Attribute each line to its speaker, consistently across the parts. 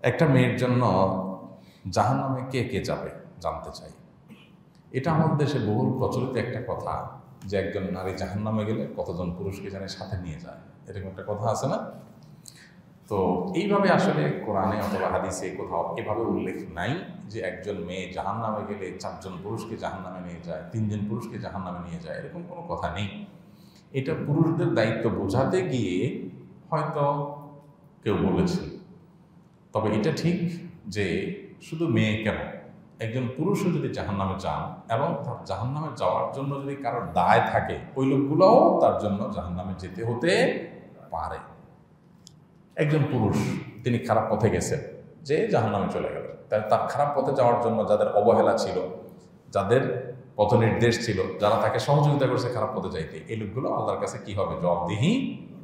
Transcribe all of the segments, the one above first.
Speaker 1: একটা মেয়ের জন্য জাহান্নামে কে কে যাবে জানতে চাই। এটা আমাদের দেশে বহুল প্রচলিত একটা কথা যে একজন নারী জাহান্নামে গেলে কতজন পুরুষকে জানে সাথে নিয়ে যায়, এরকম একটা কথা আছে না? তো এইভাবে আসলে কোরআনে অথবা হাদিসে কোথাও এভাবে উল্লেখ নাই যে একজন মেয়ে জাহান্নামে গেলে 4 জন পুরুষকে জাহান্নামে নিয়ে যায়, 3 জন পুরুষকে জাহান্নামে নিয়ে যায়, এরকম কোনো কথা নেই। এটা পুরুষদের দায়িত্ব বোঝাতে গিয়ে হয়তো কেউ বলেছে। তবে এটা ঠিক যে শুধু মেয়ে কেন, একজন পুরুষও যদি জাহান্নামে যান এবং তার জাহান্নামে যাওয়ার জন্য যদি কারোর দায় থাকে, ওই লোকগুলোও তার জন্য জাহান্নামে যেতে হতে পারে। একজন পুরুষ তিনি খারাপ পথে গেছেন, যে জাহান্নামে চলে গেল, তার খারাপ পথে যাওয়ার জন্য যাদের অবহেলা ছিল, যাদের পথ নির্দেশ ছিল, যারা তাকে সহযোগিতা করছে খারাপ পথে যাইতে, এই লোকগুলো আল্লাহর কাছে কি হবে? জবাবদিহি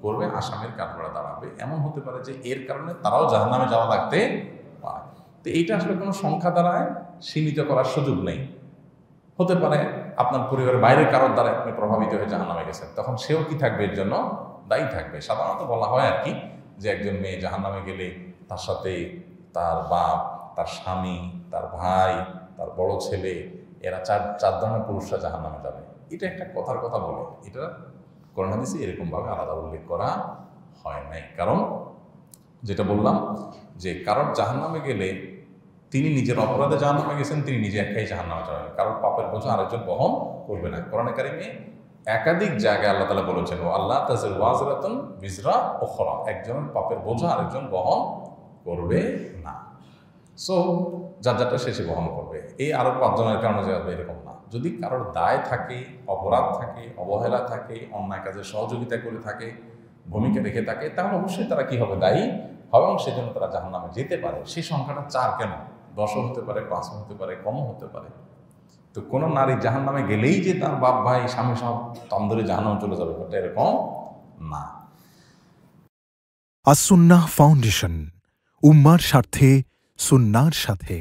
Speaker 1: করবে, আসামের কাঠগড়ায় দাঁড়াবে। এমন হতে পারে যে এর কারণে তারাও জাহান্নামে যাওয়া লাগতে পারে। তো এইটা আসলে কোনো সংখ্যা দ্বারায় সীমিত করার সুযোগ নেই। হতে পারে আপনার পরিবারের বাইরের কারোর দ্বারা আপনি প্রভাবিত হয়ে জাহান্নামে গেছেন, তখন সেও কি থাকবে? এর জন্য দায়ী থাকবে। সাধারণত বলা হয় আর কি যে একজন মেয়ে জাহান্নামে গেলে তার সাথে তার বাপ, তার স্বামী, তার ভাই, তার বড় ছেলে, এরা চার ধরনের পুরুষরা জাহান্নামে যাবে। এটা একটা কথার কথা বলে, এটা কোরআন হাদিসে এরকমভাবে আলাদা উল্লেখ করা হয় নাই। কারণ যেটা বললাম যে কারোর জাহান্নামে গেলে তিনি নিজের অপরাধে জাহান্নামে গেছেন, তিনি নিজে একাই জাহান্নামে যাবেন, কারোর পাপের বোঝা আরেকজন বহন করবে না। কোরআনে কারিমে একাধিক জায়গায় আল্লাহ তাআলা বলেছেন, ও আল্লাহ তাজিরু ওয়াজিরাতুন বিজরা উখরা, একজনের পাপের বোঝা আরেকজন বহন করবে না। সো যার যারটা শেষে বহন করবে, এই আরো 5 জনের কারণে যাবে এরকম না। যদি কারোর দায় থাকে, অপরাধ থাকে, অবহেলা থাকে, অন্যায় কাজে সহযোগিতা করে থাকে, ভূমিকা রেখে থাকে, তাহলে অবশ্যই তারা কি হবে? দায়ী হবে, এবং সেজন্য তারা জাহান্নামে যেতে পারে। সেই সংখ্যাটা 4 কেন? 10 হতে পারে, 5 হতে পারে, কমও হতে পারে। তো কোনো নারী জাহান্নামে গেলেই যে তার বাপ ভাই স্বামী সব তন্দরে জাহান্নামে চলে যাবে, এটা এরকম না।
Speaker 2: আস-সুন্নাহ ফাউন্ডেশন, উম্মার স্বার্থে সুন্নাহর সাথে।